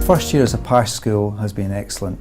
first year as a PASCH school has been excellent.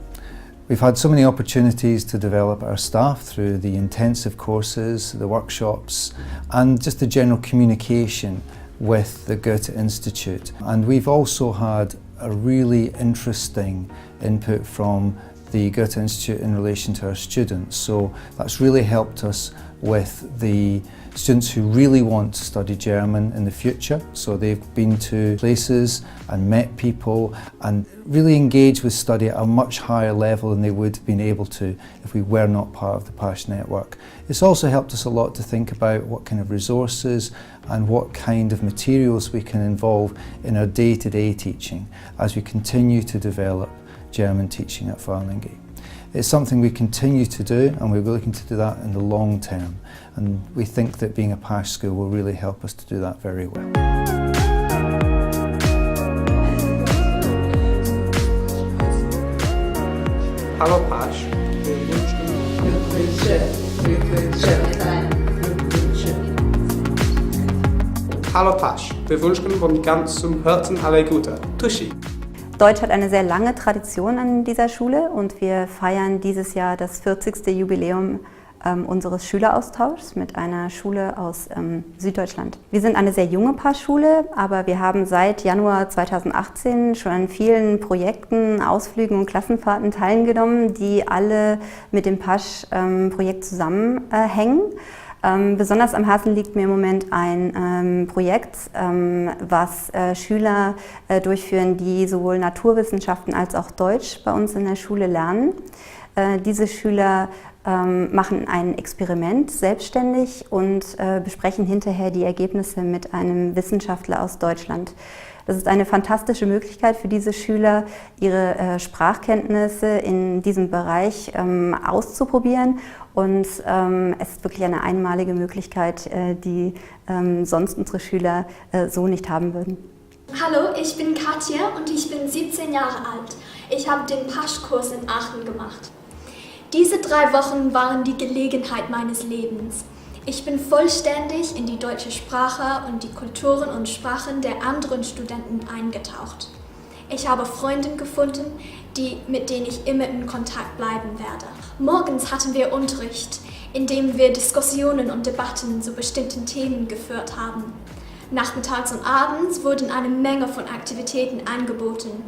We've had so many opportunities to develop our staff through the intensive courses, the workshops, and just the general communication with the Goethe-Institut. And we've also had a really interesting input from the Goethe-Institut in relation to our students. So that's really helped us with the students who really want to study German in the future. So they've been to places and met people and really engaged with study at a much higher level than they would have been able to if we were not part of the PASCH network. It's also helped us a lot to think about what kind of resources and what kind of materials we can involve in our day-to-day teaching as we continue to develop German teaching at Farlingie. It's something we continue to do, and we're looking to do that in the long term. And we think that being a PASCH school will really help us to do that very well. Hallo PASCH, wir wünschen Hallo PASCH, wir wünschen von ganzem Herzen alles Gute. Tuschi. Deutsch hat eine sehr lange Tradition an dieser Schule und wir feiern dieses Jahr das 40. Jubiläum unseres Schüleraustauschs mit einer Schule aus Süddeutschland. Wir sind eine sehr junge PASCH-Schule, aber wir haben seit Januar 2018 schon an vielen Projekten, Ausflügen und Klassenfahrten teilgenommen, die alle mit dem PASCH-Projekt zusammenhängen. Besonders am Herzen liegt mir im Moment ein Projekt, was Schüler durchführen, die sowohl Naturwissenschaften als auch Deutsch bei uns in der Schule lernen. Diese Schüler machen ein Experiment selbstständig und besprechen hinterher die Ergebnisse mit einem Wissenschaftler aus Deutschland. Das ist eine fantastische Möglichkeit für diese Schüler, ihre Sprachkenntnisse in diesem Bereich auszuprobieren. Und es ist wirklich eine einmalige Möglichkeit, die sonst unsere Schüler so nicht haben würden. Hallo, ich bin Katja und ich bin 17 Jahre alt. Ich habe den PASCH-Kurs in Aachen gemacht. Diese 3 Wochen waren die Gelegenheit meines Lebens. Ich bin vollständig in die deutsche Sprache und die Kulturen und Sprachen der anderen Studenten eingetaucht. Ich habe Freunde gefunden, mit denen ich immer in Kontakt bleiben werde. Morgens hatten wir Unterricht, in dem wir Diskussionen und Debatten zu bestimmten Themen geführt haben. Nachmittags und abends wurden eine Menge von Aktivitäten angeboten,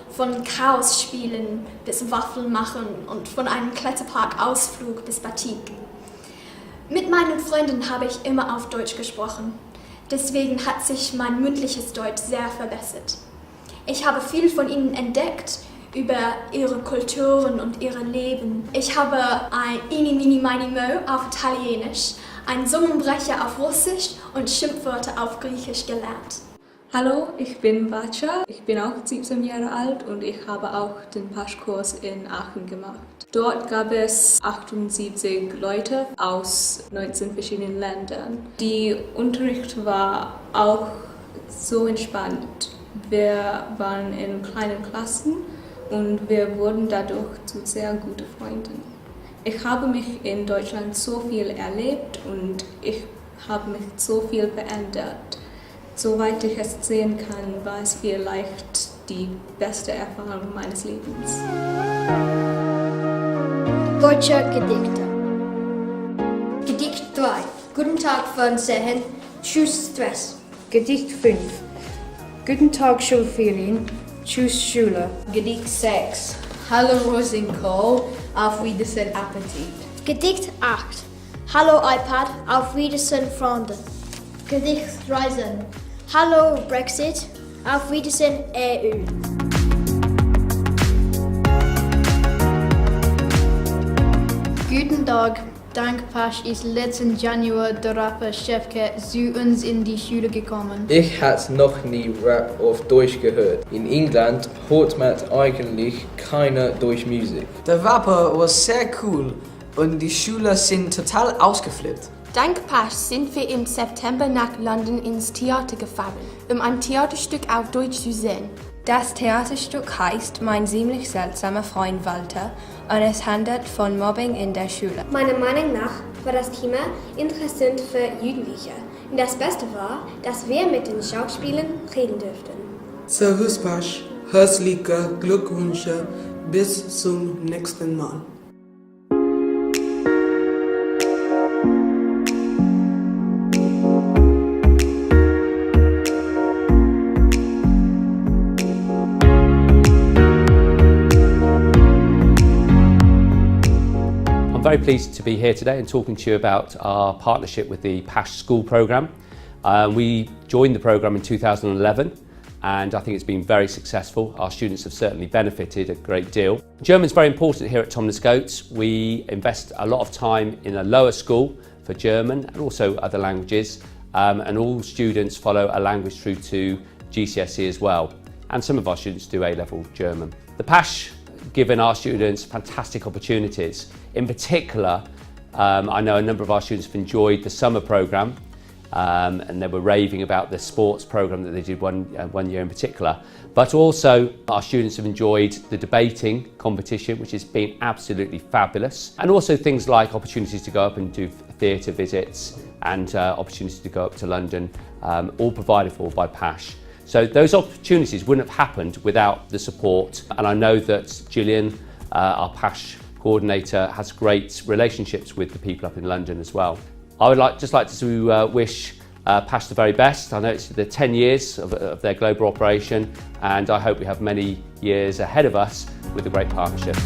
von Chaos-Spielen bis Waffeln machen und von einem Kletterpark-Ausflug bis Batik. Mit meinen Freunden habe ich immer auf Deutsch gesprochen. Deswegen hat sich mein mündliches Deutsch sehr verbessert. Ich habe viel von ihnen entdeckt über ihre Kulturen und ihr Leben. Ich habe ein Ini, Mini, Mini, Mo auf Italienisch, einen Zungenbrecher auf Russisch und Schimpfwörter auf Griechisch gelernt. Hallo, ich bin Vacha, ich bin auch 17 Jahre alt und ich habe auch den PASCH-Kurs in Aachen gemacht. Dort gab es 78 Leute aus 19 verschiedenen Ländern. Der Unterricht war auch so entspannt. Wir waren in kleinen Klassen und wir wurden dadurch zu sehr guten Freunden. Ich habe mich in Deutschland so viel erlebt und ich habe mich so viel verändert. Soweit ich es sehen kann, war es vielleicht die beste Erfahrung meines Lebens. Deutsche Gedichte. Gedicht 3. Guten Tag, Fernsehen. Tschüss, Stress. Gedicht 5. Guten Tag, Schulferien. Tschüss, Schule. Gedicht 6. Hallo Rosenkohl, auf Wiedersehen Appetit. Gedicht 8. Hallo iPad, auf Wiedersehen Freunde. Gedicht 13. Hallo Brexit, auf Wiedersehen EU. Guten Tag, dank PASCH ist letzten Januar der Rapper Schäfke zu uns in die Schule gekommen. Ich hatte noch nie Rap auf Deutsch gehört. In England hört man eigentlich keine Deutschmusik. Der Rapper war sehr cool und die Schüler sind total ausgeflippt. Dank PASCH sind wir im September nach London ins Theater gefahren, um ein Theaterstück auf Deutsch zu sehen. Das Theaterstück heißt Mein ziemlich seltsamer Freund Walter und es handelt von Mobbing in der Schule. Meiner Meinung nach war das Thema interessant für Jugendliche. Und das Beste war, dass wir mit den Schauspielern reden durften. Servus PASCH, Herzliche Glückwünsche, bis zum nächsten Mal. I'm very pleased to be here today and talking to you about our partnership with the PASCH School programme. We joined the programme in 2011 and I think it's been very successful. Our students have certainly benefited a great deal. German's very important here at Thomas Goethe. We invest a lot of time in a lower school for German and also other languages, and all students follow a language through to GCSE as well, and some of our students do A-level German. The PASCH given our students fantastic opportunities. In particular, I know a number of our students have enjoyed the summer programme, and they were raving about the sports programme that they did one year in particular. But also our students have enjoyed the debating competition, which has been absolutely fabulous. And also things like opportunities to go up and do theatre visits and opportunities to go up to London, all provided for by PASCH. So those opportunities wouldn't have happened without the support. And I know that Gillian, our PASCH coordinator, has great relationships with the people up in London as well. I would just like to wish PASCH the very best. I know it's the 10 years of their global operation, and I hope we have many years ahead of us with a great partnership.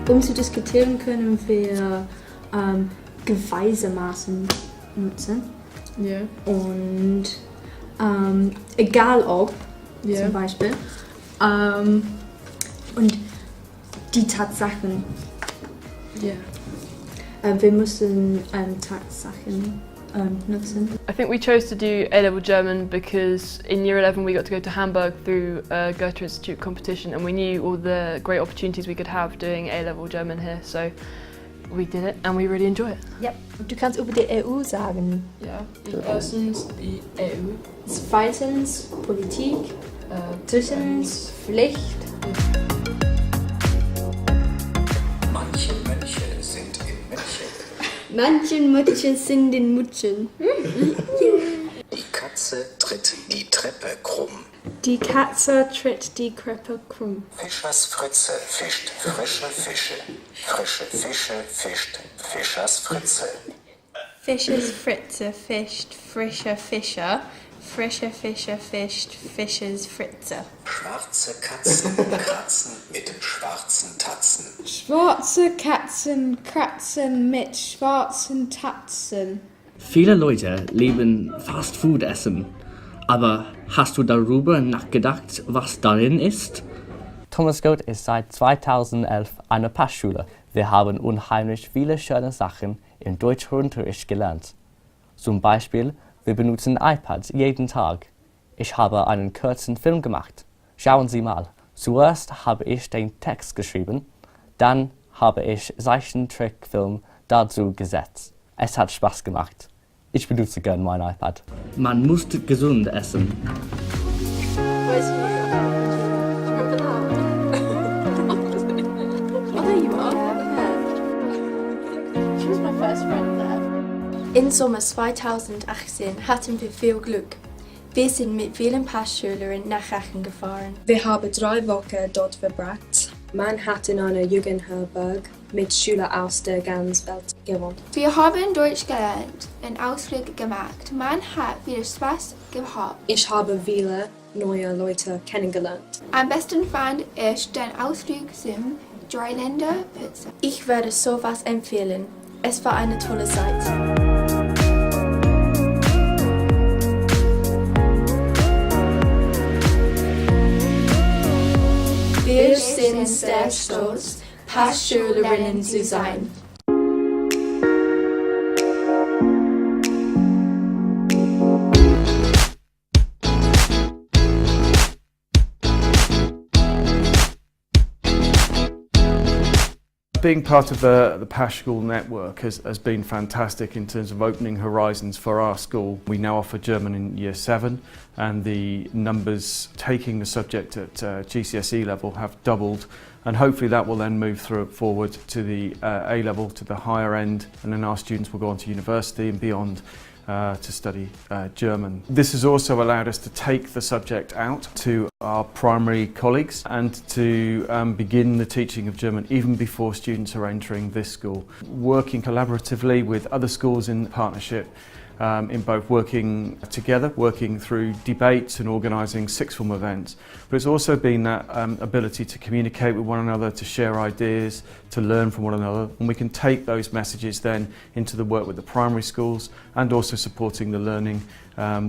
Um zu diskutieren können wir geweisermaßen nutzen. Yeah. Und egal ob, Yeah. zum Beispiel. Und die Tatsachen. Yeah. Wir müssen Tatsachen nutzen. I think we chose to do A-level German because in year 11 we got to go to Hamburg through a Goethe-Institut competition, and we knew all the great opportunities we could have doing A-level German here, so we did it and we really enjoy it. Yep. Du kannst über die EU sagen. Ja. Erstens die EU. Zweitens Politik. Drittens Pflicht. Manche Mönche sind in München. Manche Mütchen sind in Mutschen. Die Katze tritt die Treppe krumm. Die Katze tritt die Treppe krumm. Fischers Fritze fischt frische Fische. Frische Fische fischt Fischers Fritze. Fischers Fritze fischt frische Fische. Frische Fische fischt Fischers Fritze. Schwarze Katzen kratzen mit schwarzen Tatzen. Schwarze Katzen kratzen mit schwarzen Tatzen. Viele Leute lieben Fast Food essen, aber hast du darüber nachgedacht, was darin ist? Thomas Goethe ist seit 2011 eine PASCH-Schule. Wir haben unheimlich viele schöne Sachen im Deutschunterricht gelernt. Zum Beispiel, wir benutzen iPads jeden Tag. Ich habe einen kurzen Film gemacht. Schauen Sie mal. Zuerst habe ich den Text geschrieben, dann habe ich Zeichentrickfilm dazu gesetzt. Es hat Spaß gemacht. Ich benutze gern mein iPad. Man muss gesund essen. Im Sommer 2018 hatten wir viel Glück. Wir sind mit vielen PASCH-Schülern nach Aachen gefahren. Wir haben 3 Wochen dort verbracht. Man hat in einer Jugendherberge mit Schülern aus der ganzen Welt gewohnt. Wir haben Deutsch gelernt, einen Ausflug gemacht. Man hat viel Spaß gehabt. Ich habe viele neue Leute kennengelernt. Am besten fand ich den Ausflug zum Dreiländerpizza. Ich würde sowas empfehlen. Es war eine tolle Zeit. Wir sind sehr stolz, PASCH-Schülerinnen zu sein. Being part of the PASCH-School network has been fantastic in terms of opening horizons for our school. We now offer German in Year 7 and the numbers taking the subject at GCSE level have doubled, and hopefully that will then move forward to the A level, to the higher end, and then our students will go on to university and beyond to study German. This has also allowed us to take the subject out to our primary colleagues and to begin the teaching of German even before students are entering this school. Working collaboratively with other schools in partnership, in both working together, working through debates and organising sixth form events. But it's also been that ability to communicate with one another, to share ideas, to learn from one another, and we can take those messages then into the work with the primary schools and also supporting the learning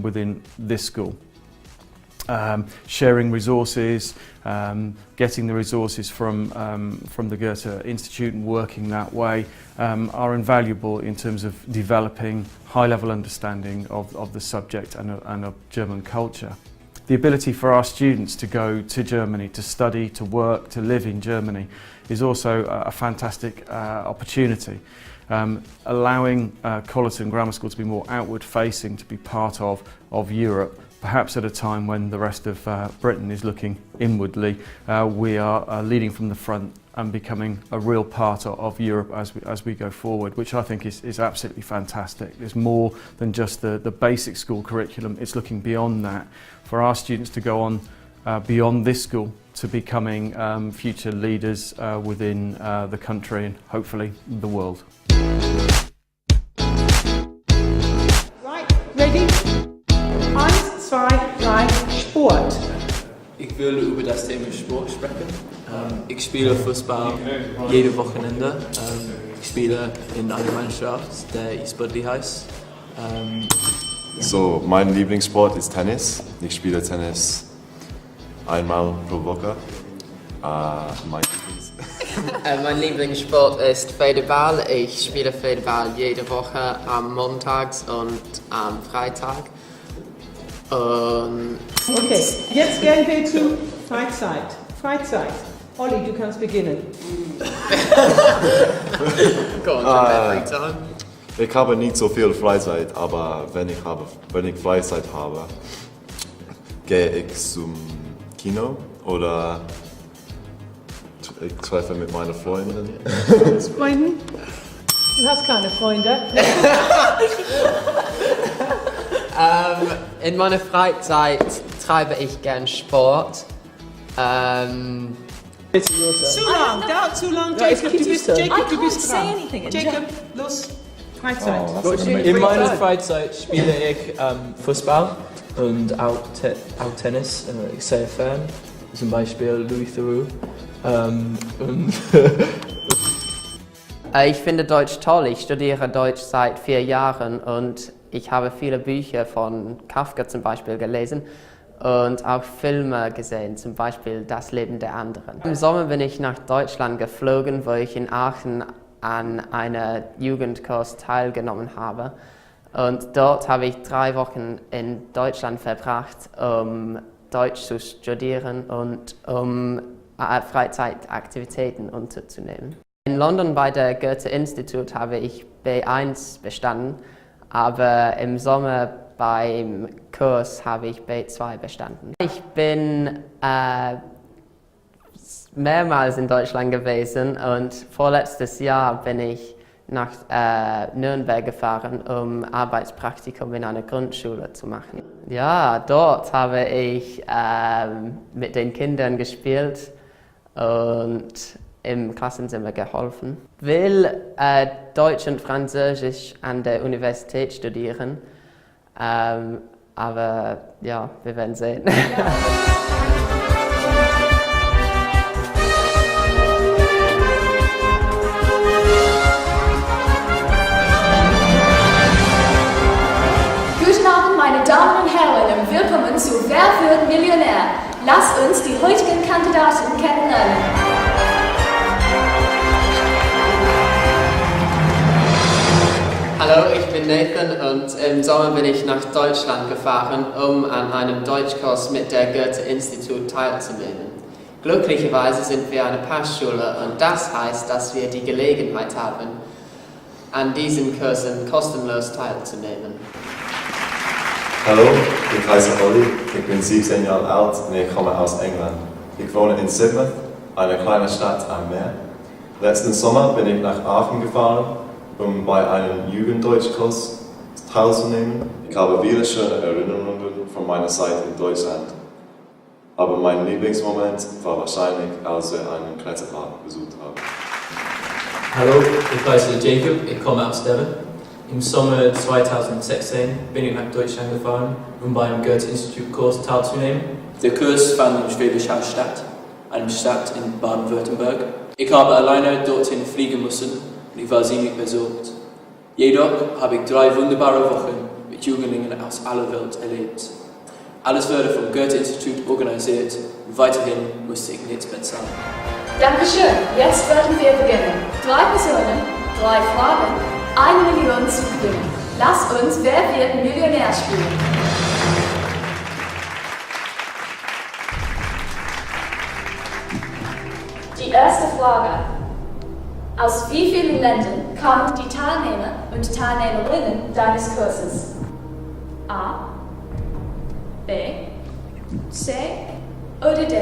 within this school. Sharing resources, getting the resources from the Goethe-Institut and working that way are invaluable in terms of developing high-level understanding of the subject and of German culture. The ability for our students to go to Germany, to study, to work, to live in Germany is also a fantastic opportunity. Allowing college and grammar school to be more outward-facing, to be part of Europe, perhaps at a time when the rest of Britain is looking inwardly, we are leading from the front and becoming a real part of Europe as we go forward, which I think is absolutely fantastic. There's more than just the basic school curriculum, it's looking beyond that. For our students to go on beyond this school to becoming future leaders within the country and hopefully the world. Right, ready? 1, 2, 3, Sport. Ich will über das Thema Sport sprechen. Ich spiele Fußball jedes Wochenende. Ich spiele in einer Mannschaft, der E-Sportly heißt. So, mein Lieblingssport ist Tennis. Ich spiele Tennis einmal pro Woche. Mein Lieblingssport ist Federball. Ich spiele Federball jede Woche am Montags und am Freitag. Okay, jetzt gehen wir zu Freizeit. Freizeit. Olli, du kannst beginnen. Ich habe nicht so viel Freizeit, aber wenn ich Freizeit habe, gehe ich zum Kino oder ich treffe mit meiner Freundin. Freunden? Du hast keine Freunde. In meiner Freizeit treibe ich gern Sport. Zu lang, dauert zu lang. Jacob, du bist dran. Jacob, los. Freizeit. In meiner Freizeit spiele ich Fußball und auch Tennis. Ich sehe fern, zum Beispiel Louis Theroux. Ich finde Deutsch toll. Ich studiere Deutsch seit 4 Jahren und ich habe viele Bücher von Kafka zum Beispiel gelesen und auch Filme gesehen, zum Beispiel Das Leben der anderen. Im Sommer bin ich nach Deutschland geflogen, wo ich in Aachen an einem Jugendkurs teilgenommen habe. Und dort habe ich 3 Wochen in Deutschland verbracht, um Deutsch zu studieren und um Freizeitaktivitäten unterzunehmen. In London bei der Goethe-Institut habe ich B1 bestanden, aber im Sommer beim Kurs habe ich B2 bestanden. Ich bin mehrmals in Deutschland gewesen und vorletztes Jahr bin ich nach Nürnberg gefahren, um Arbeitspraktikum in einer Grundschule zu machen. Ja, dort habe ich mit den Kindern gespielt und im Klassenzimmer geholfen. Ich will Deutsch und Französisch an der Universität studieren, aber ja, wir werden sehen. Guten Abend, meine Damen und Herren, und willkommen zu Wer wird Millionär? Lasst uns die heutigen Kandidaten kennenlernen. Hallo, ich bin Nathan und im Sommer bin ich nach Deutschland gefahren, um an einem Deutschkurs mit der Goethe-Institut teilzunehmen. Glücklicherweise sind wir eine PASCH-Schule und das heißt, dass wir die Gelegenheit haben, an diesen Kursen kostenlos teilzunehmen. Hallo, ich heiße Olli, ich bin 17 Jahre alt und ich komme aus England. Ich wohne in Sidmouth, einer kleinen Stadt am Meer. Letzten Sommer bin ich nach Aachen gefahren, um bei einem Jugenddeutschkurs teilzunehmen. Ich habe viele schöne Erinnerungen von meiner Zeit in Deutschland. Aber mein Lieblingsmoment war wahrscheinlich, als wir einen Kletterpark besucht haben. Hallo, ich heiße Jacob, ich komme aus Devon. Im Sommer 2016 bin ich nach Deutschland gefahren, um beim Goethe-Institut Kurs teilzunehmen. Der Kurs fand in Schwäbisch Hall statt, einer Stadt in Baden-Württemberg. Ich habe alleine dorthin fliegen müssen und ich war ziemlich besorgt. Jedoch habe ich 3 wunderbare Wochen mit Jugendlichen aus aller Welt erlebt. Alles wurde vom Goethe-Institut organisiert und weiterhin musste ich nichts bezahlen. Dankeschön, jetzt werden wir beginnen. 3 Personen, 3 Fragen, 1 Million zu gewinnen. Lass uns Wer wird Millionär spielen. Die erste Frage. Aus wie vielen Ländern kamen die Teilnehmer und Teilnehmerinnen deines Kurses? A, B, C oder D?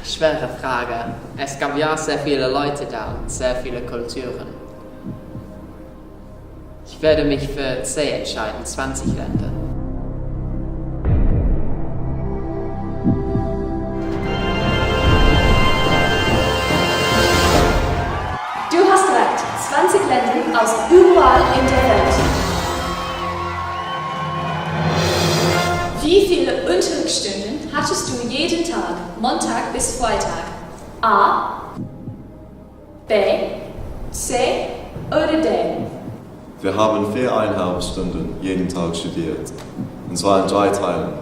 Schwere Frage. Es gab ja sehr viele Leute da und sehr viele Kulturen. Ich werde mich für C entscheiden, 20 Länder. Du hast recht, 20 Länder aus überall in der Welt. Wie viele Unterrichtsstunden hattest du jeden Tag, Montag bis Freitag? A, B, C oder D? Wir haben 4,5 Stunden jeden Tag studiert, und zwar in 3 Teilen.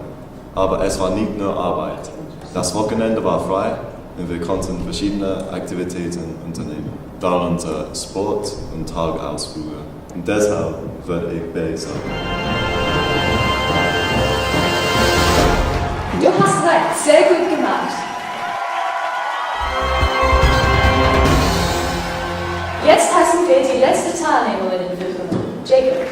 Aber es war nicht nur Arbeit. Das Wochenende war frei und wir konnten verschiedene Aktivitäten unternehmen, darunter Sport und Tagausflüge. Und deshalb würde ich B sagen. Du hast recht, sehr gut gemacht. Jetzt heißen wir die letzte Teilnehmerin willkommen, Jacob.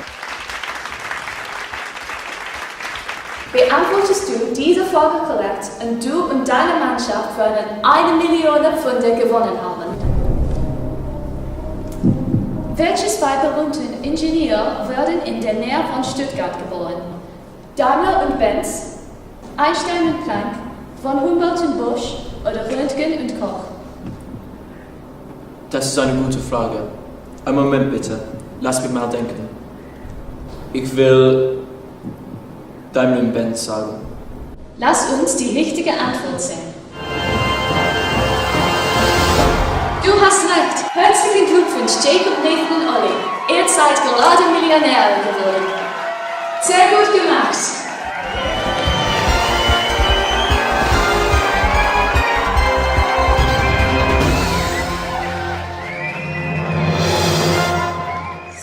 Beantwortest du diese Frage korrekt und du und deine Mannschaft werden 1 Million Pfunde gewonnen haben. Welche 2 berühmten Ingenieure wurden in der Nähe von Stuttgart geboren? Daimler und Benz, Einstein und Planck, von Humboldt und Bosch oder Röntgen und Koch? Das ist eine gute Frage. Einen Moment bitte, lass mich mal denken. Ich will Daimler und Benz sagen. Lass uns die richtige Antwort sehen. Du hast recht. Herzlichen Glückwunsch, Jacob, Nathan und Olli. Ihr seid gerade Millionäre geworden. Sehr gut gemacht.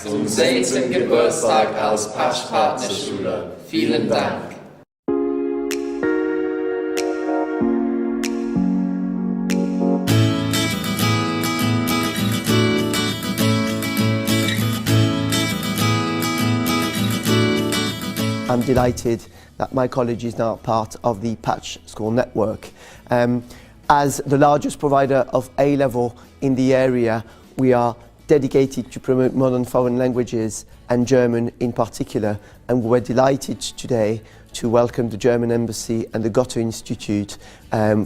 Zum 16. Geburtstag als PASCH-Partnerschule. Vielen Dank. I'm delighted that my college is now part of the PASCH-School network. As the largest provider of A-level in the area, we are dedicated to promote modern foreign languages and German in particular, and we're delighted today to welcome the German Embassy and the Goethe-Institut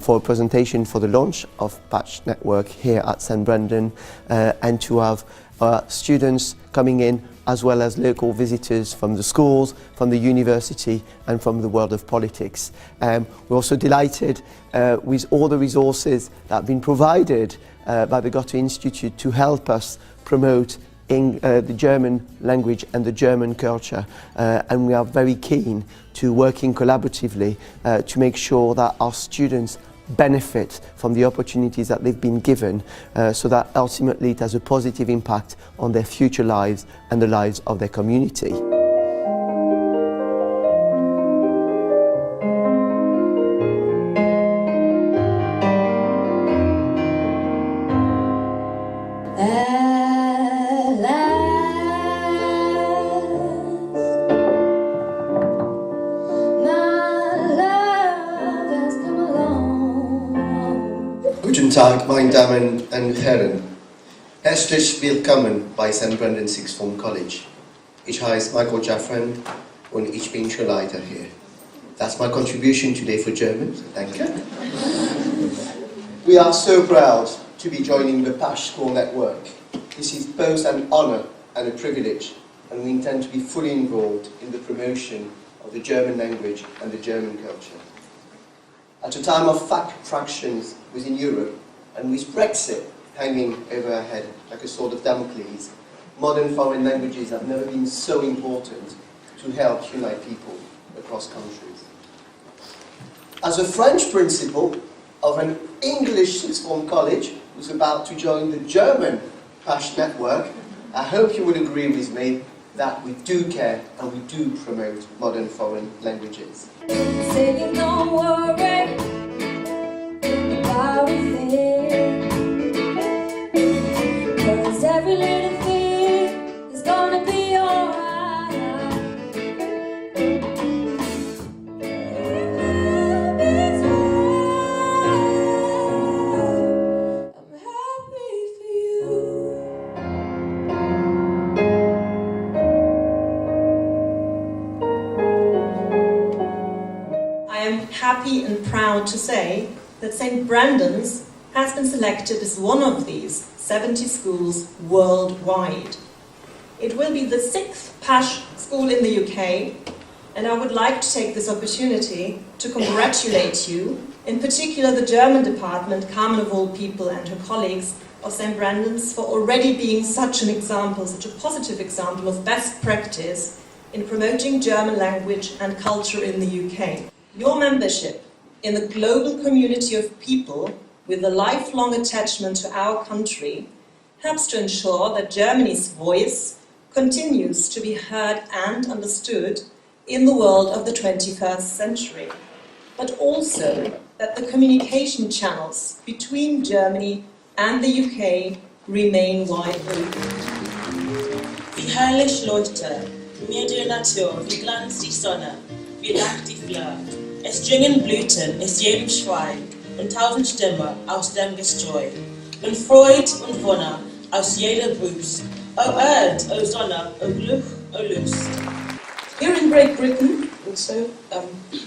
for a presentation for the launch of PASCH Network here at St. Brendan, and to have students coming in as well as local visitors from the schools, from the university and from the world of politics. We're also delighted with all the resources that have been provided by the Goethe-Institut to help us promote the German language and the German culture, and we are very keen to working collaboratively to make sure that our students benefit from the opportunities that they've been given, so that ultimately it has a positive impact on their future lives and the lives of their community. Guten Tag, meine Damen und Herren. Herzlich willkommen bei St. Brendan Sixth Form College. Ich heiße Michael Jaffran und ich bin Schulleiter hier. That's my contribution today for German. Thank you. We are so proud to be joining the PASCH School Network. This is both an honour and a privilege, and we intend to be fully involved in the promotion of the German language and the German culture. At a time of fractions within Europe, and with Brexit hanging over our head like a sword of Damocles, modern foreign languages have never been so important to help unite people across countries. As a French principal of an English sixth form college who's about to join the German PASCH network, I hope you will agree with me that we do care and we do promote modern foreign languages. Saying don't worry about a thing, 'cause every little thing is gonna be alright. Happy and proud to say that St. Brendan's has been selected as one of these 70 schools worldwide. It will be the 6th PASCH school in the UK, and I would like to take this opportunity to congratulate you, in particular the German department, Carmen of all people and her colleagues of St. Brendan's, for already being such an example, such a positive example of best practice in promoting German language and culture in the UK. Your membership in the global community of people with a lifelong attachment to our country helps to ensure that Germany's voice continues to be heard and understood in the world of the 21st century, but also that the communication channels between Germany and the UK remain wide open. Wie herrlich leuchtet mir die Natur, wie glanzt die Sonne, wie lacht die Fleur. Es dringen Blüten aus jedem Schwein und tausend Stimmen aus dem Gestreu. Und Freud und Wonne aus jeder Brust. O Erd, O Sonne, O Glück, O Lust. Here in Great Britain, also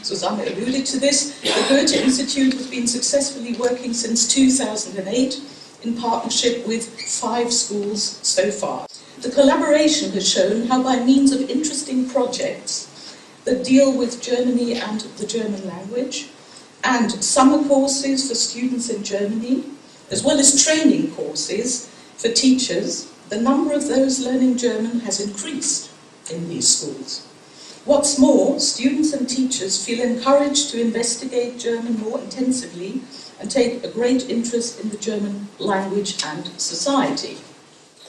Susanne alluded to this, the Goethe-Institut has been successfully working since 2008 in partnership with 5 schools so far. The collaboration has shown how by means of interesting projects that deal with Germany and the German language, and summer courses for students in Germany, as well as training courses for teachers, the number of those learning German has increased in these schools. What's more, students and teachers feel encouraged to investigate German more intensively and take a great interest in the German language and society.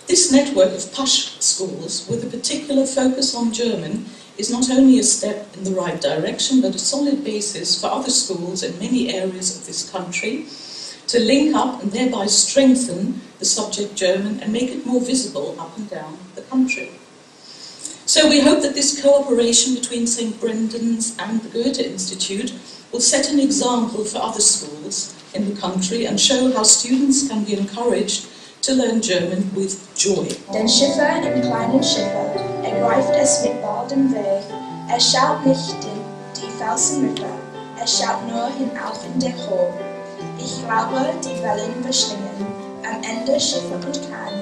This network of PASCH schools, with a particular focus on German, is not only a step in the right direction, but a solid basis for other schools in many areas of this country to link up and thereby strengthen the subject German and make it more visible up and down the country. So we hope that this cooperation between St. Brendan's and the Goethe-Institut will set an example for other schools in the country and show how students can be encouraged to learn German with joy. Den Schiffer im kleinen Schiffe ergreift es mit baldem Weg. Schaut nicht die Felsenriffe, schaut nur hinauf in der Hohe. Ich glaube, die Wellen verschlingen, am Ende Schiffe und Kahn.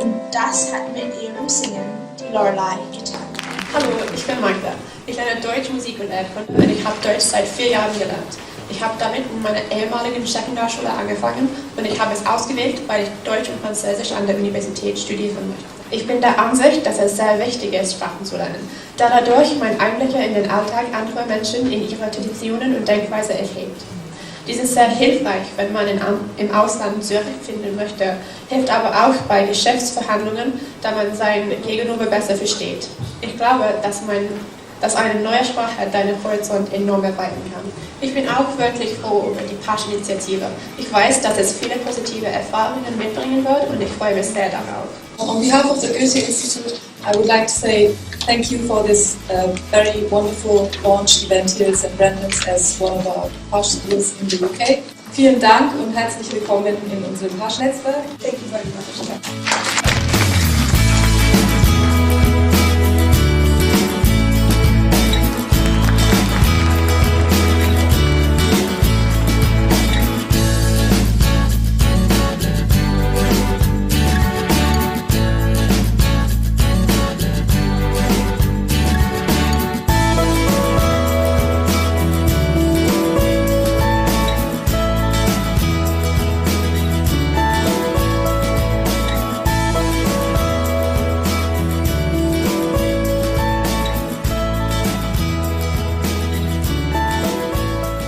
Und das hat mit ihrem Singen die Lorelei getan. Hallo, ich bin Magda. Ich lerne Deutsch, Musik und Erdkunde und ich habe Deutsch seit 4 Jahren gelernt. Ich habe damit in meiner ehemaligen Sekundärschule angefangen und ich habe es ausgewählt, weil ich Deutsch und Französisch an der Universität studieren möchte. Ich bin der Ansicht, dass es sehr wichtig ist, Sprachen zu lernen, da dadurch mein Einblicke in den Alltag anderer Menschen in ihre Traditionen und Denkweise erhebt. Dies ist sehr hilfreich, wenn man im Ausland Zürich finden möchte, hilft aber auch bei Geschäftsverhandlungen, da man sein Gegenüber besser versteht. Ich glaube, dass eine neue Sprache deinen Horizont enorm erweitern kann. Ich bin auch wirklich froh über die PASCH-Initiative. Ich weiß, dass es viele positive Erfahrungen mitbringen wird und ich freue mich sehr darauf. On behalf of the Goethe-Institut, I would like to say thank you for this very wonderful launch event here at St. Brendan's as one of our PASCH schools in the UK. Vielen Dank und herzlich willkommen in unserem PASCH-Netzwerk. Thank you very much.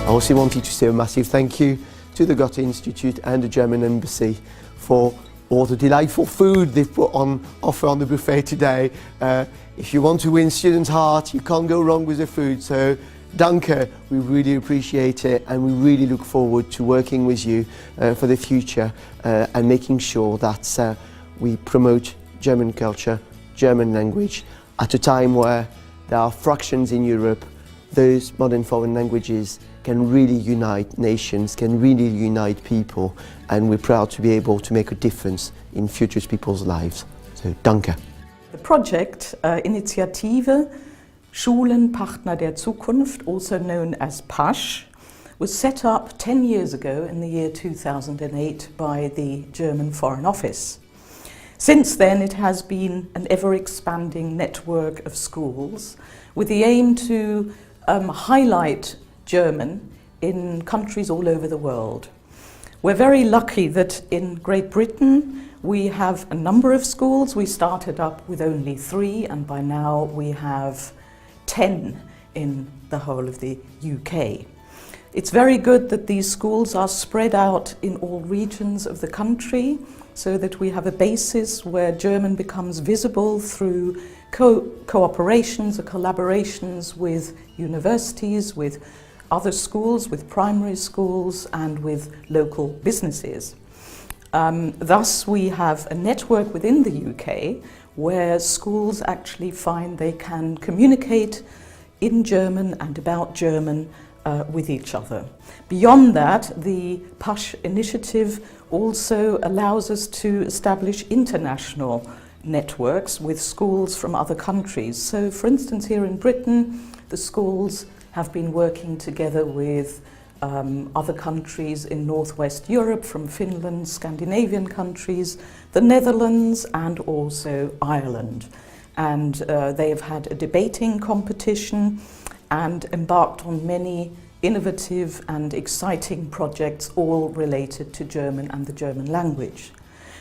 I also wanted to say a massive thank you to the Goethe-Institut and the German Embassy for all the delightful food they've put on offer on the buffet today. If you want to win students' heart, you can't go wrong with the food. So, danke, we really appreciate it, and we really look forward to working with you for the future and making sure that we promote German culture, German language, at a time where there are fractions in Europe. Those modern foreign languages can really unite nations, can really unite people, and we're proud to be able to make a difference in future people's lives. So, danke. The project, Initiative Schulen, Partner der Zukunft, also known as PASCH, was set up 10 years ago in the year 2008 by the German Foreign Office. Since then, it has been an ever-expanding network of schools with the aim to highlight German in countries all over the world. We're very lucky that in Great Britain we have a number of schools. We started up with only 3, and by now we have 10 in the whole of the UK. It's very good that these schools are spread out in all regions of the country so that we have a basis where German becomes visible through cooperations or collaborations with universities, with other schools, with primary schools, and with local businesses. Thus, we have a network within the UK where schools actually find they can communicate in German and about German with each other. Beyond that, the PASCH initiative also allows us to establish international networks with schools from other countries. So, for instance, here in Britain, the schools have been working together with other countries in Northwest Europe, from Finland, Scandinavian countries, the Netherlands, and also Ireland. And they have had a debating competition and embarked on many innovative and exciting projects, all related to German and the German language.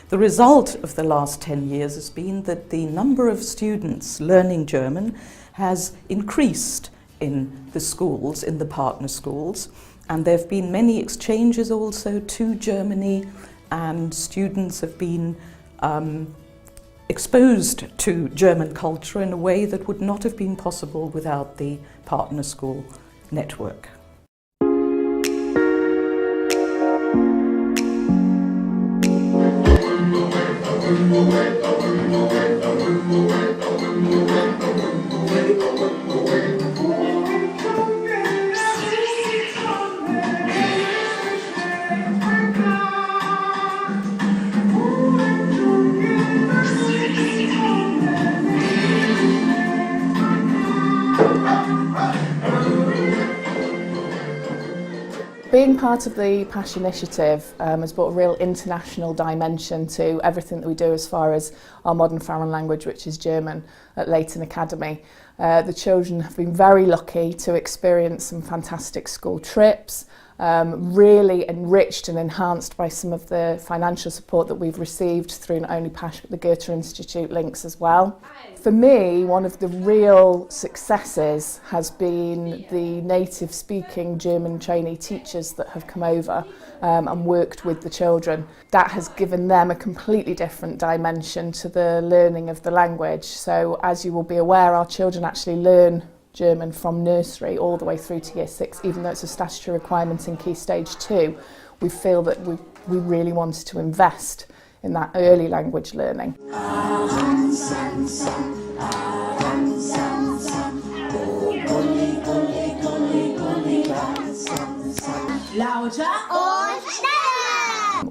The result of the last 10 years has been that the number of students learning German has increased in the schools, in the partner schools, and there have been many exchanges also to Germany, and students have been exposed to German culture in a way that would not have been possible without the partner school network. Being part of the PASCH initiative has brought a real international dimension to everything that we do as far as our modern foreign language, which is German, at Leighton Academy. The children have been very lucky to experience some fantastic school trips, really enriched and enhanced by some of the financial support that we've received through not only PASCH but the Goethe-Institut links as well. For me, one of the real successes has been the native speaking German trainee teachers that have come over and worked with the children. That has given them a completely different dimension to the learning of the language. So as you will be aware, our children actually learn German from nursery all the way through to year 6, even though it's a statutory requirement in Key Stage 2. We feel that we really wanted to invest in that early language learning. Lauter und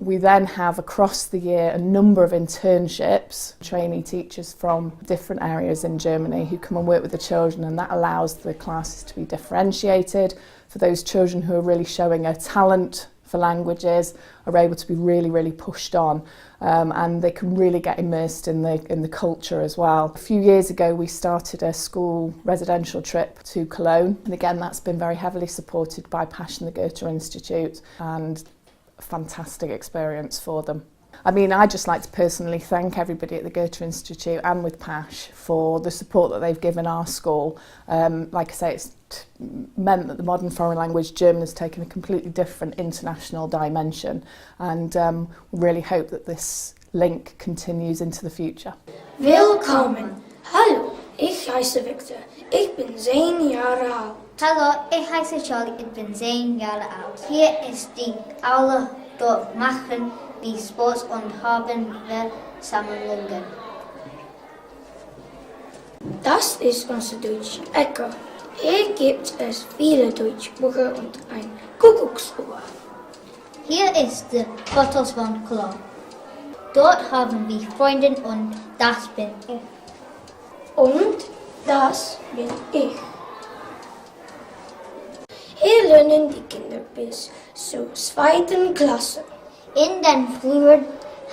We then have across the year a number of internships, trainee teachers from different areas in Germany who come and work with the children, and that allows the classes to be differentiated. For those children who are really showing a talent for languages are able to be really pushed on, and they can really get immersed in the culture as well. A few years ago we started a school residential trip to Cologne, and again that's been very heavily supported by PASCH and the Goethe-Institut, and a fantastic experience for them. I mean, I'd just like to personally thank everybody at the Goethe-Institut and with PASCH for the support that they've given our school. Like I say, it's meant that the modern foreign language German has taken a completely different international dimension, and we really hope that this link continues into the future. Willkommen! Hallo, ich heiße Victor. Ich bin 10 Jahre alt. Hallo, ich heiße Charlie. Ich bin 10 Jahre alt. Hier ist die Aula. Dort machen wir Sport und haben wir Sammlungen. Das ist unsere deutsche Ecke. Hier gibt es viele Deutschbücher und ein Kuckucksuhr. Hier ist der Fotos von Klo. Dort haben wir Freunde und das bin ich. Und das bin ich. Hier lernen die Kinder bis zur 2. Klasse. In den Flur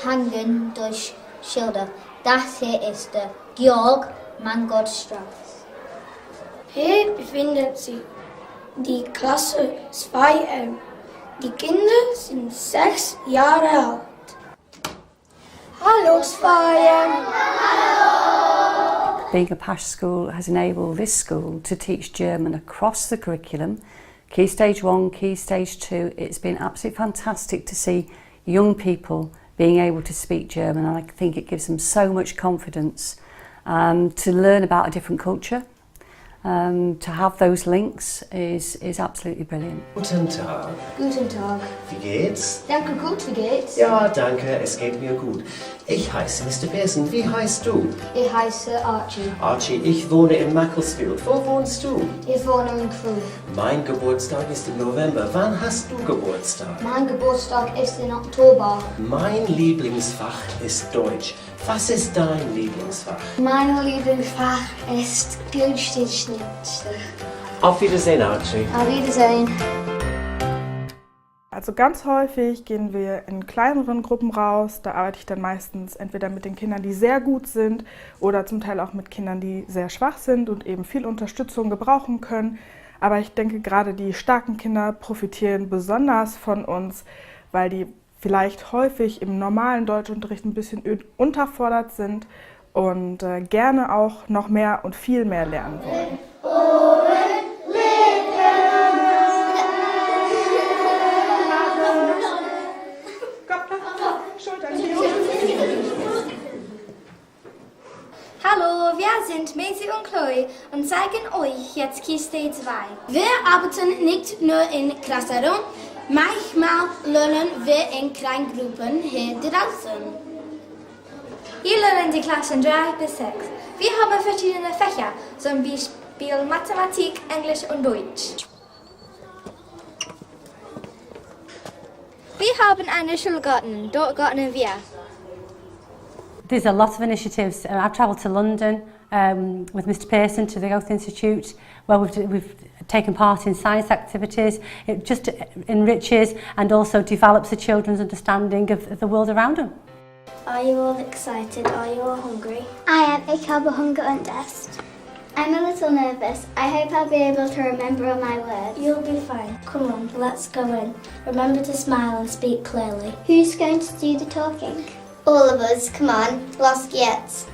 hängen durch Schilder. Das hier ist der Georg-Mangold-Straße. Hier befindet sich die Klasse 2M. Die Kinder sind 6 Jahre alt. Hallo 2M! Being a PASCH school has enabled this school to teach German across the curriculum. Key Stage 1, Key Stage 2, it's been absolutely fantastic to see young people being able to speak German, and I think it gives them so much confidence to learn about a different culture. To have those links is absolutely brilliant. Guten Tag. Guten Tag. Wie geht's? Danke gut, wie geht's? Ja, danke, es geht mir gut. Ich heiße Mr. Pearson. Wie heißt du? Ich heiße Archie. Archie, ich wohne in Macclesfield. Wo wohnst du? Ich wohne in Crewe. Mein Geburtstag ist im November. Wann hast du Geburtstag? Mein Geburtstag ist im Oktober. Mein Lieblingsfach ist Deutsch. Was ist dein Lieblingsfach? Mein Lieblingsfach ist Geschichte. Auf Wiedersehen, Archie. Auf Wiedersehen. Also ganz häufig gehen wir in kleineren Gruppen raus. Da arbeite ich dann meistens entweder mit den Kindern, die sehr gut sind, oder zum Teil auch mit Kindern, die sehr schwach sind und eben viel Unterstützung gebrauchen können. Aber ich denke, gerade die starken Kinder profitieren besonders von uns, weil die vielleicht häufig im normalen Deutschunterricht ein bisschen unterfordert sind und gerne auch noch mehr und viel mehr lernen wollen. Hallo, wir sind Maisie und Chloe und zeigen euch jetzt Kiste 2. Wir arbeiten nicht nur in Klassenraum, manchmal lernen wir in Kleingruppen hier draußen. Hier lernen die Klassen 3 bis 6. Wir haben verschiedene Fächer, zum Beispiel Mathematik, Englisch und Deutsch. Wir haben einen Schulgarten, dort gartnen wir. There's a lot of initiatives. I've travelled to London with Mr. Pearson to the Goethe-Institut, where we've taken part in science activities. It just enriches and also develops the children's understanding of the world around them. Are you all excited? Are you all hungry? I am. Ich habe Hunger und Durst. I'm a little nervous. I hope I'll be able to remember all my words. You'll be fine. Come on, let's go in. Remember to smile and speak clearly. Who's going to do the talking? All of us, come on, los geht's.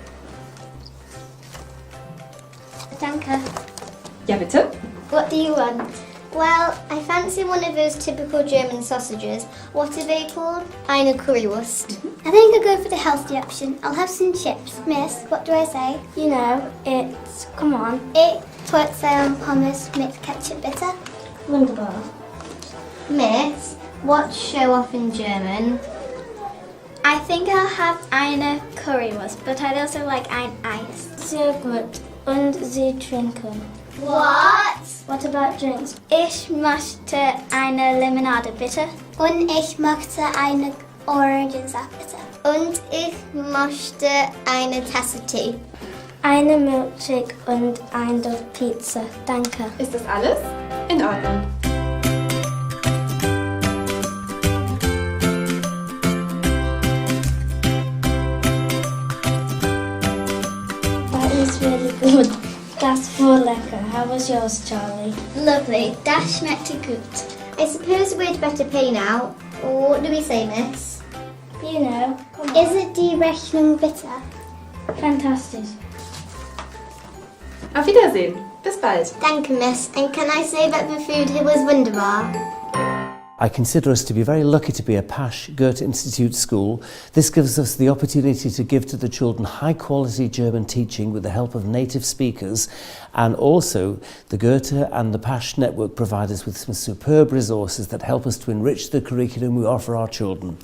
Danke. Ja, bitte? What do you want? Well, I fancy one of those typical German sausages. What are they called? Eine Currywurst. I think I'll go for the healthy option. I'll have some chips. Miss, what do I say? You know, it's... come on. Ich Portion Pommes mit Ketchup bitte. Wunderbar. Miss, what's show off in German? I think I'll have eine Currywurst, but I'd also like ein Eis. Sehr gut. Und Sie trinken. What? What about drinks? Ich möchte eine Limonade, bitte. Und ich möchte eine Orangensaft bitte. Und ich möchte eine Tasse Tee. Eine Milkshake und ein Duft Pizza. Danke. Ist das alles? In Ordnung. That is really good. That's voll lecker. How was yours, Charlie? Lovely, das schmeckte gut. I suppose we'd better pay now. Or what do we say, miss? You know. Is it die Rechnung bitte? Fantastic. Auf Wiedersehen. Bis bald. Danke, miss. And can I say that the food here was wunderbar? I consider us to be very lucky to be a PASCH Goethe-Institut school. This gives us the opportunity to give to the children high-quality German teaching with the help of native speakers, and also the Goethe and the PASCH network provide us with some superb resources that help us to enrich the curriculum we offer our children.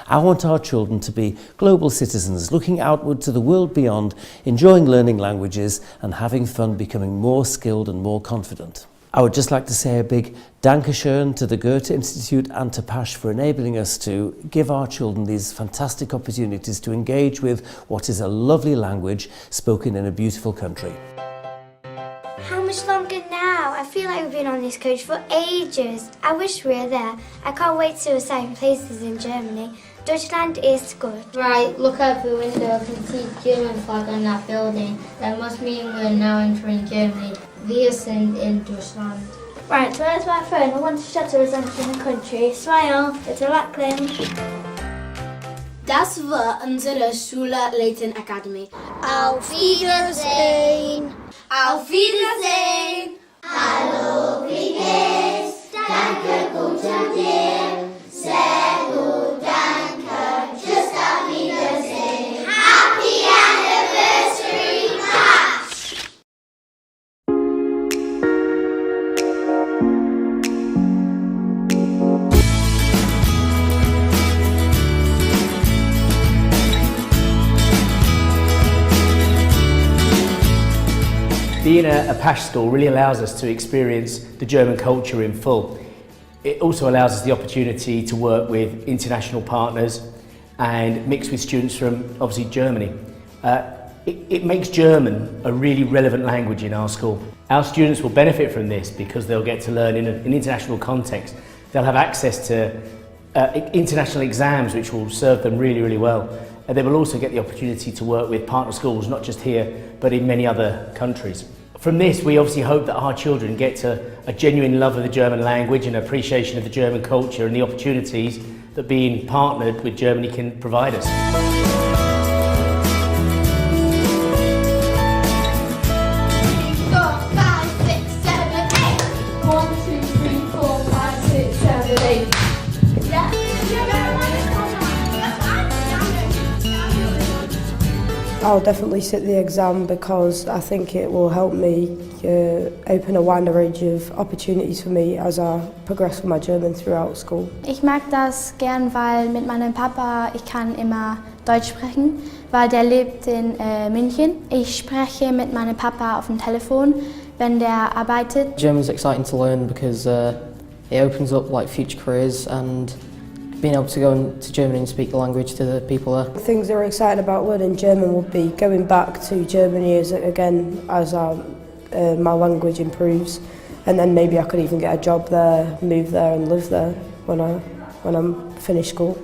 I want our children to be global citizens, looking outward to the world beyond, enjoying learning languages and having fun, becoming more skilled and more confident. I would just like to say a big Dankeschön to the Goethe-Institut and to PASCH for enabling us to give our children these fantastic opportunities to engage with what is a lovely language spoken in a beautiful country. How much longer now? I feel like we've been on this coach for ages. I wish we were there. I can't wait to see places in Germany. Deutschland is good. Right, look out the window. I can see German flag on that building. That must mean we're now entering Germany. Wir sind in Deutschland. Right, so where's my phone? I want to shuttle us entering the country. Smile, it's a Lackland. Das war unsere Schule Leighton Academy. Auf Wiedersehen! Auf Wiedersehen! Hallo, wie geht's? Danke, gut und dir. Sehr gut, danke. Tschüss, auf Wiedersehen. Happy Anniversary, PASCH! Being a PASCH school really allows us to experience the German culture in full. It also allows us the opportunity to work with international partners and mix with students from obviously Germany. It makes German a really relevant language in our school. Our students will benefit from this because they'll get to learn in an international context. They'll have access to international exams which will serve them really, really well. And they will also get the opportunity to work with partner schools, not just here, but in many other countries. From this, we obviously hope that our children get to a genuine love of the German language and appreciation of the German culture and the opportunities that being partnered with Germany can provide us. 8. I'll definitely sit the exam because I think it will help me open a wider range of opportunities for me as I progress with my German throughout school. Ich mag das gern, weil mit meinem Papa ich kann immer Deutsch sprechen, weil der lebt in München. Ich spreche mit meinem Papa auf dem Telefon, wenn der arbeitet. German's exciting to learn because it opens up like future careers and being able to go to Germany and speak the language to the people there. Things that are exciting about learning German would be going back to Germany as my language improves, and then maybe I could even get a job there, move there and live there when I'm finished school.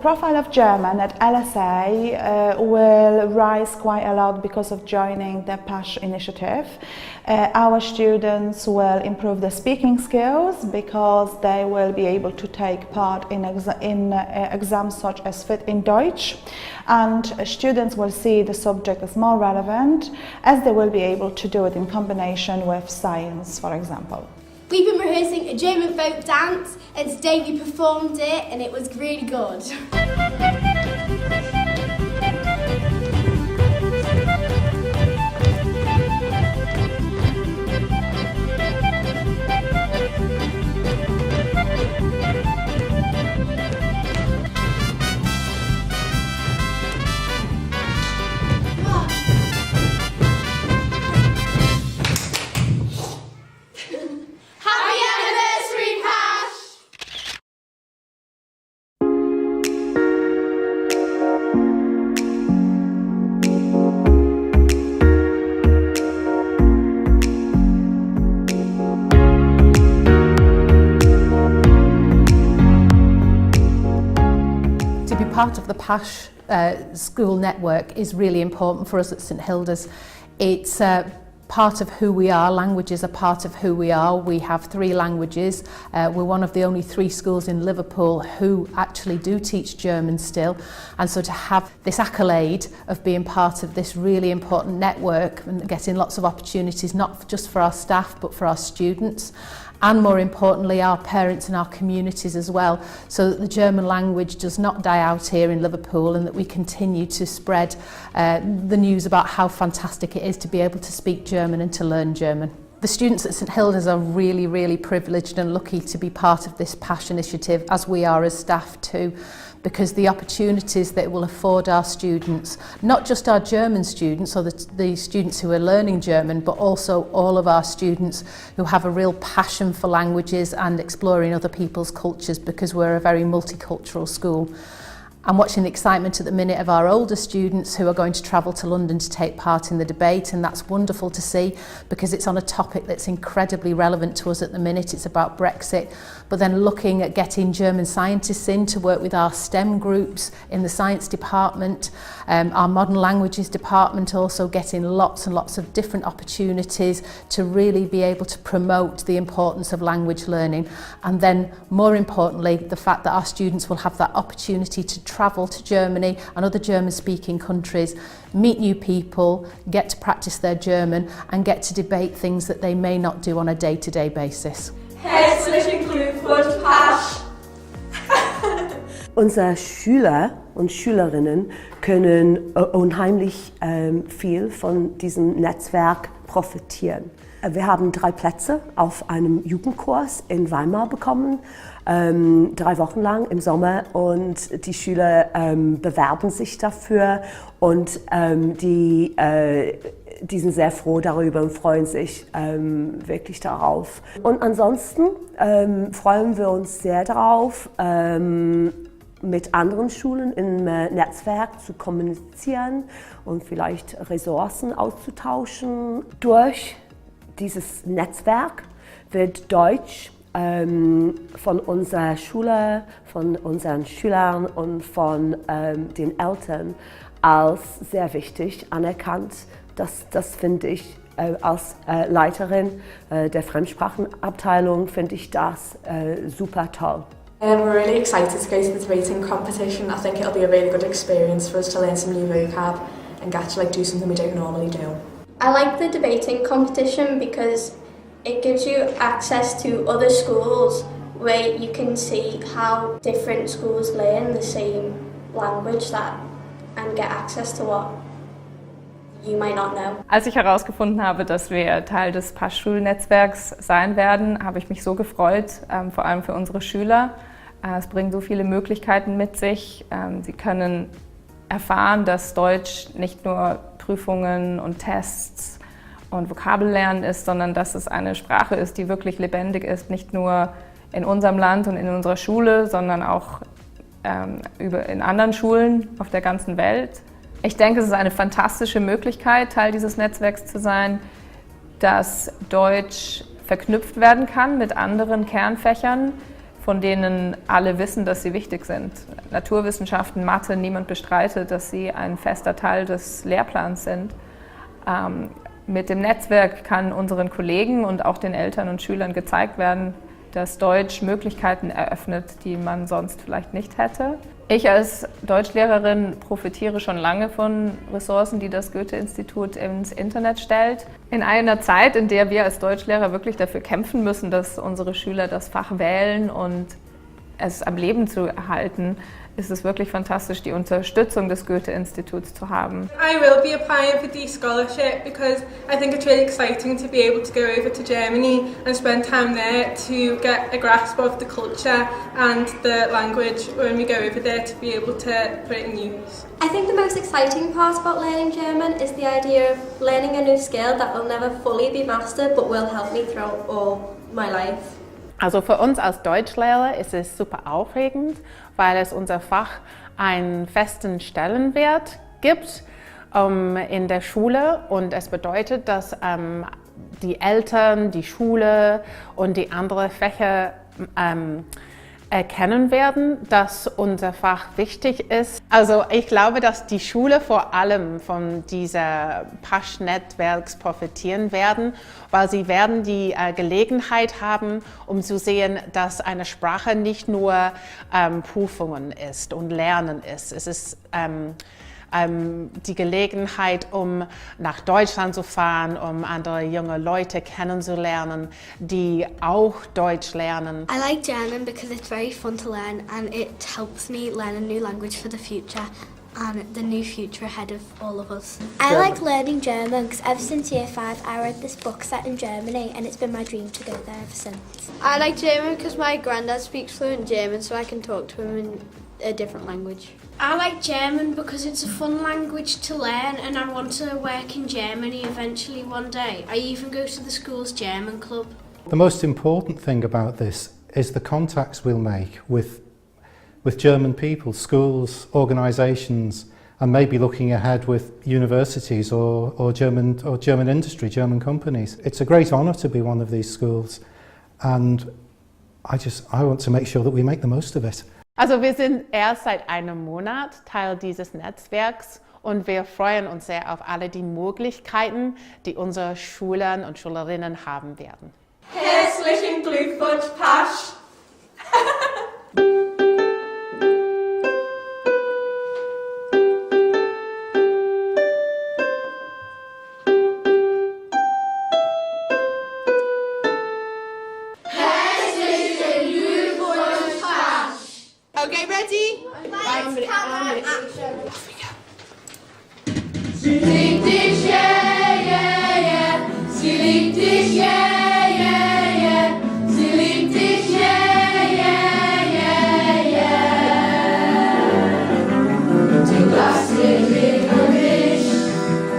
profile of German at LSA will rise quite a lot because of joining the PASCH initiative. Our students will improve their speaking skills because they will be able to take part in exams such as Fit in Deutsch, and students will see the subject as more relevant as they will be able to do it in combination with science, for example. We've been rehearsing a German folk dance, and today we performed it and it was really good. Part of the PASCH school network is really important for us at St Hilda's. It's part of who we are. Languages are part of who we are. We have 3 languages. We're one of the only 3 schools in Liverpool who actually do teach German still, and so to have this accolade of being part of this really important network and getting lots of opportunities, not just for our staff but for our students, and more importantly our parents and our communities as well, so that the German language does not die out here in Liverpool and that we continue to spread the news about how fantastic it is to be able to speak German and to learn German. The students at St Hilda's are really, really privileged and lucky to be part of this PASCH initiative, as we are as staff too, because the opportunities that it will afford our students, not just our German students or the students who are learning German, but also all of our students who have a real passion for languages and exploring other people's cultures, because we're a very multicultural school. I'm watching the excitement at the minute of our older students who are going to travel to London to take part in the debate, and that's wonderful to see because it's on a topic that's incredibly relevant to us at the minute. It's about Brexit, but then looking at getting German scientists in to work with our STEM groups in the science department, our modern languages department also getting lots and lots of different opportunities to really be able to promote the importance of language learning, and then more importantly the fact that our students will have that opportunity to travel to Germany and other German-speaking countries, meet new people, get to practice their German and get to debate things that they may not do on a day-to-day basis. Herzlichen Glückwunsch, PASCH! Unsere Schüler und Schülerinnen können unheimlich viel von diesem Netzwerk profitieren. Wir haben 3 Plätze auf einem Jugendkurs in Weimar bekommen, 3 Wochen lang im Sommer, und die Schüler bewerben sich dafür und die sind sehr froh darüber und freuen sich wirklich darauf. Und ansonsten freuen wir uns sehr darauf, mit anderen Schulen im Netzwerk zu kommunizieren und vielleicht Ressourcen auszutauschen. Durch dieses Netzwerk wird Deutsch von unserer Schule, von unseren Schülern und von den Eltern als sehr wichtig anerkannt. Das finde ich als Leiterin der Fremdsprachenabteilung finde ich das super toll. We're really excited to go to the debating competition. I think it'll be a really good experience for us to learn some new vocab and get to do something we don't normally do. I like the debating competition because it gives you access to other schools where you can see how different schools learn the same language and get access to what you might not know. Als ich herausgefunden habe, dass wir Teil des PASCH-Schulnetzwerks sein werden, habe ich mich so gefreut, vor allem für unsere Schüler. Es bringt so viele Möglichkeiten mit sich. Sie können erfahren, dass Deutsch nicht nur Prüfungen und Tests und Vokabellernen ist, sondern dass es eine Sprache ist, die wirklich lebendig ist, nicht nur in unserem Land und in unserer Schule, sondern auch in anderen Schulen auf der ganzen Welt. Ich denke, es ist eine fantastische Möglichkeit, Teil dieses Netzwerks zu sein, dass Deutsch verknüpft werden kann mit anderen Kernfächern, von denen alle wissen, dass sie wichtig sind. Naturwissenschaften, Mathe, niemand bestreitet, dass sie ein fester Teil des Lehrplans sind. Mit dem Netzwerk kann unseren Kollegen und auch den Eltern und Schülern gezeigt werden, dass Deutsch Möglichkeiten eröffnet, die man sonst vielleicht nicht hätte. Ich als Deutschlehrerin profitiere schon lange von Ressourcen, die das Goethe-Institut ins Internet stellt. In einer Zeit, in der wir als Deutschlehrer wirklich dafür kämpfen müssen, dass unsere Schüler das Fach wählen und es am Leben zu erhalten, ist es wirklich fantastisch, die Unterstützung des Goethe-Instituts zu haben. I will be applying for the scholarship because I think it's really exciting to be able to go over to Germany and spend time there to get a grasp of the culture and the language when we go over there, to be able to put it in use. I think the most exciting part about learning German is the idea of learning a new skill that will never fully be mastered but will help me throughout all my life. Also für uns als Deutschlehrer ist es super aufregend, weil es unser Fach einen festen Stellenwert gibt in der Schule, und es bedeutet, dass die Eltern, die Schule und die anderen Fächer erkennen werden, dass unser Fach wichtig ist. Also ich glaube, dass die Schule vor allem von dieser PASCH-Netzwerks profitieren werden, weil sie werden die Gelegenheit haben, um zu sehen, dass eine Sprache nicht nur Prüfungen ist und Lernen ist. Es ist die Gelegenheit, um nach Deutschland zu fahren, um andere junge Leute kennenzulernen, die auch Deutsch lernen. I like German because it's very fun to learn and it helps me learn a new language for the future and the new future ahead of all of us. I like learning German because ever since year 5 I read this book set in Germany and it's been my dream to go there ever since. I like German because my granddad speaks fluent German, so I can talk to him in a different language. I like German because it's a fun language to learn and I want to work in Germany eventually one day. I even go to the school's German club. The most important thing about this is the contacts we'll make with German people, schools, organisations, and maybe looking ahead with universities or German industry, German companies. It's a great honour to be one of these schools, and I want to make sure that we make the most of it. Also wir sind erst seit einem Monat Teil dieses Netzwerks und wir freuen uns sehr auf alle die Möglichkeiten, die unsere Schüler und Schülerinnen haben werden. Herzlichen Glückwunsch, PASCH! Okay, ready? Lights, camera, action. Sie liebt dich, yeah, yeah, yeah. Sie liebt dich, yeah, yeah, yeah. Sie liebt dich, yeah, yeah, yeah, yeah. Du hast den Weg und ich.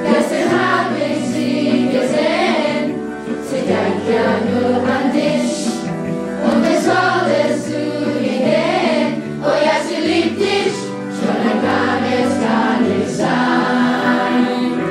Gestern hab ich sie gesehen. Sie denkt ja nur an dich. Und es solltest du ihr gehen. Oh ja, sie liebt dich, schon dann kann es gar nicht sein.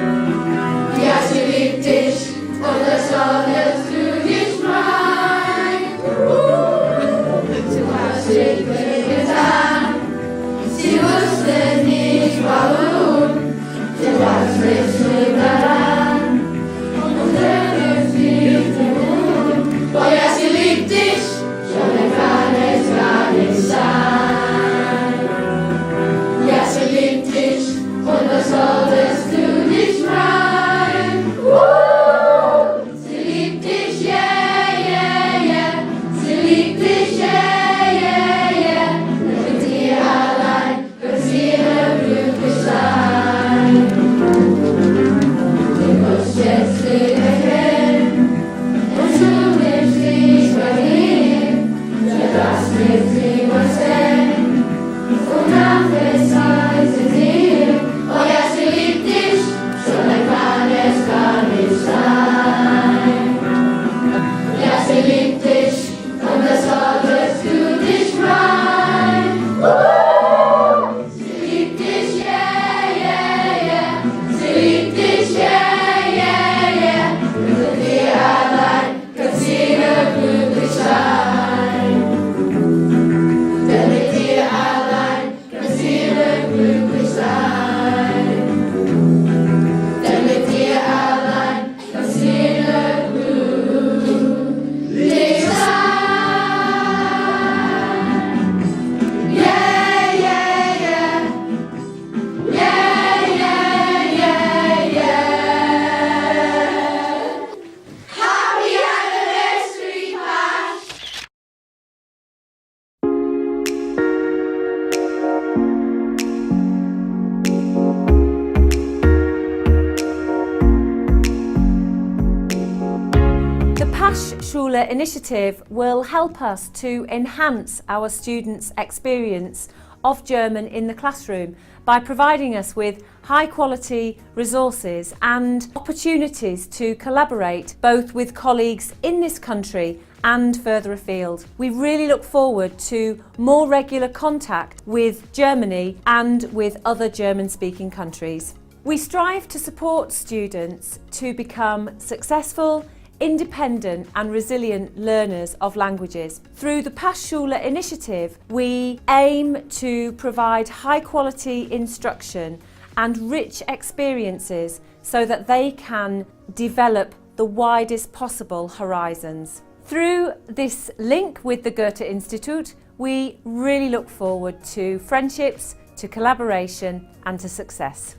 PASCH-Schule initiative will help us to enhance our students' experience of German in the classroom by providing us with high-quality resources and opportunities to collaborate both with colleagues in this country and further afield. We really look forward to more regular contact with Germany and with other German-speaking countries. We strive to support students to become successful, independent and resilient learners of languages. Through the PASCH-Schule initiative, we aim to provide high-quality instruction and rich experiences so that they can develop the widest possible horizons. Through this link with the Goethe-Institut, we really look forward to friendships, to collaboration and to success.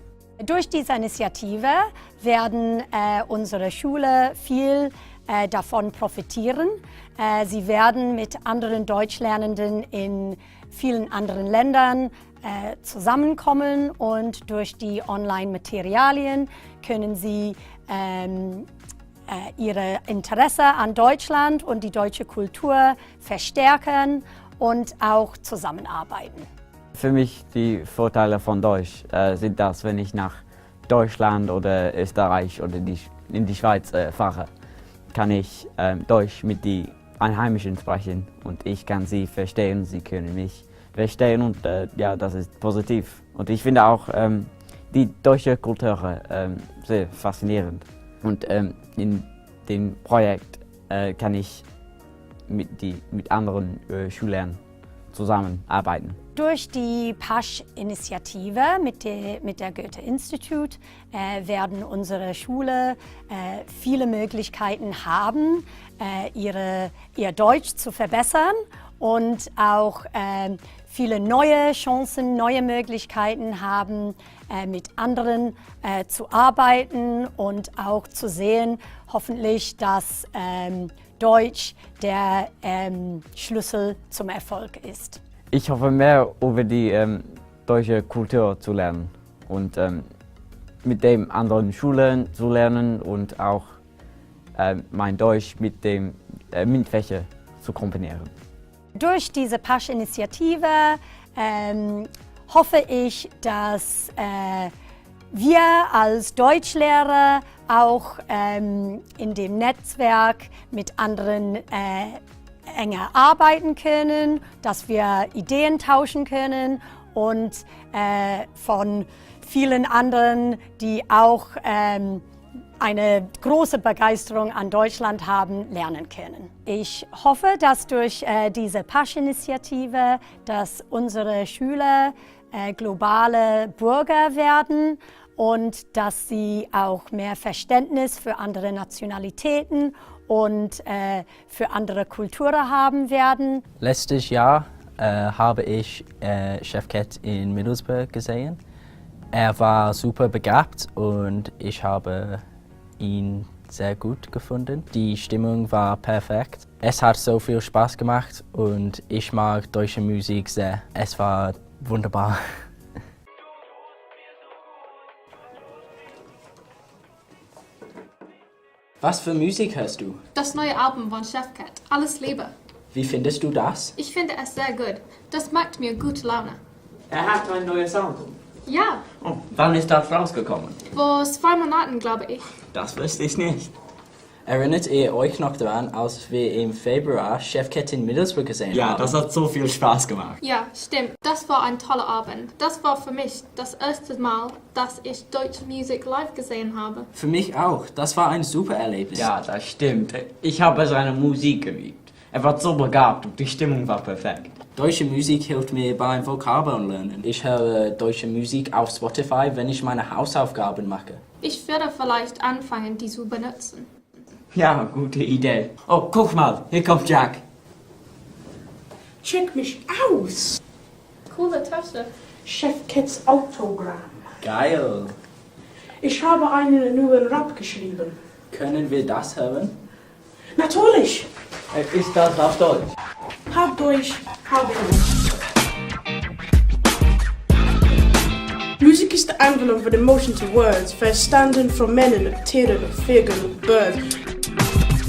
Durch diese Initiative werden unsere Schule viel davon profitieren. Sie werden mit anderen Deutschlernenden in vielen anderen Ländern zusammenkommen und durch die Online-Materialien können sie ihre Interesse an Deutschland und die deutsche Kultur verstärken und auch zusammenarbeiten. Für mich die Vorteile von Deutsch sind das, wenn ich nach Deutschland oder Österreich oder in die Schweiz fahre, kann ich Deutsch mit den Einheimischen sprechen und ich kann sie verstehen, sie können mich verstehen und ja, das ist positiv. Und ich finde auch die deutsche Kultur sehr faszinierend und in dem Projekt kann ich mit anderen Schülern zusammenarbeiten. Durch die PASCH-Initiative mit der Goethe-Institut werden unsere Schule viele Möglichkeiten haben, ihr Deutsch zu verbessern und auch viele neue Chancen, neue Möglichkeiten haben, mit anderen zu arbeiten und auch zu sehen, hoffentlich, dass Deutsch der Schlüssel zum Erfolg ist. Ich hoffe mehr über die deutsche Kultur zu lernen und mit den anderen Schulen zu lernen und auch mein Deutsch mit dem MINT-Fächer zu kombinieren. Durch diese PASCH-Initiative hoffe ich, dass wir als Deutschlehrer auch in dem Netzwerk mit anderen enger arbeiten können, dass wir Ideen tauschen können und von vielen anderen, die auch eine große Begeisterung an Deutschland haben, lernen können. Ich hoffe, dass durch diese PASCH-Initiative, dass unsere Schüler globale Bürger werden und dass sie auch mehr Verständnis für andere Nationalitäten und für andere Kulturen haben werden. Letztes Jahr habe ich Chefcat in Middlesbrough gesehen. Er war super begabt und ich habe ihn sehr gut gefunden. Die Stimmung war perfekt. Es hat so viel Spaß gemacht und ich mag deutsche Musik sehr. Es war wunderbar. Was für Musik hörst du? Das neue Album von Chefcat, Alles Liebe. Wie findest du das? Ich finde es sehr gut. Das macht mir gute Laune. Er hat ein neues Album. Ja. Oh, wann ist das rausgekommen? Vor 2 Monaten, glaube ich. Das wusste ich nicht. Erinnert ihr euch noch daran, als wir im Februar Chefcat in Middlesbrough gesehen haben? Ja, das hat so viel Spaß gemacht. Ja, stimmt. Das war ein toller Abend. Das war für mich das erste Mal, dass ich deutsche Musik live gesehen habe. Für mich auch. Das war ein super Erlebnis. Ja, das stimmt. Ich habe seine Musik geliebt. Er war so begabt und die Stimmung war perfekt. Deutsche Musik hilft mir beim Vokabellernen. Ich höre deutsche Musik auf Spotify, wenn ich meine Hausaufgaben mache. Ich werde vielleicht anfangen, die zu benutzen. Ja, gute Idee. Oh, guck mal, hier kommt Jack. Check mich aus. Coole Tasche. Chefcats Autogramm. Geil. Ich habe einen neuen Rap geschrieben. Können wir das hören? Natürlich. Ist das auf Deutsch? Hab Deutsch, hab Englisch. Music is the envelope with emotion to words, first standing from men and appearing of figure of birds.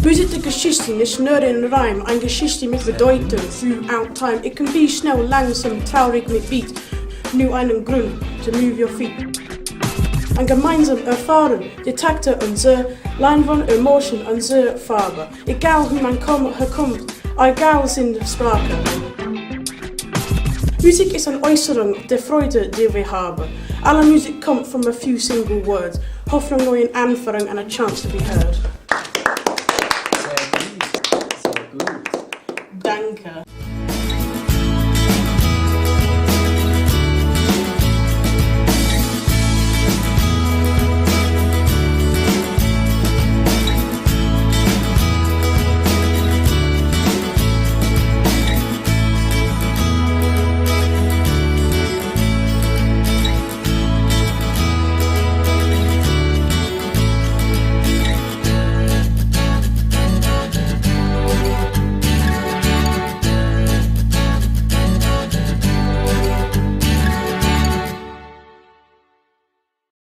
Musik der Geschichte ist nur ein Reim, eine Geschichte mit Bedeutung throughout time. It can be schnell, langsam, traurig mit Beat, nur einen Grund to move your feet. Ein gemeinsam erfahren, Detektor unser Leinwand, Emotion, unsere Farbe. Egal wie man herkommt, egal sind Sprache. Musik ist eine Äußerung der Freude, die wir haben. Alle Musik kommt from a few single words. Hoffnung, neuen Anfang and a chance to be heard.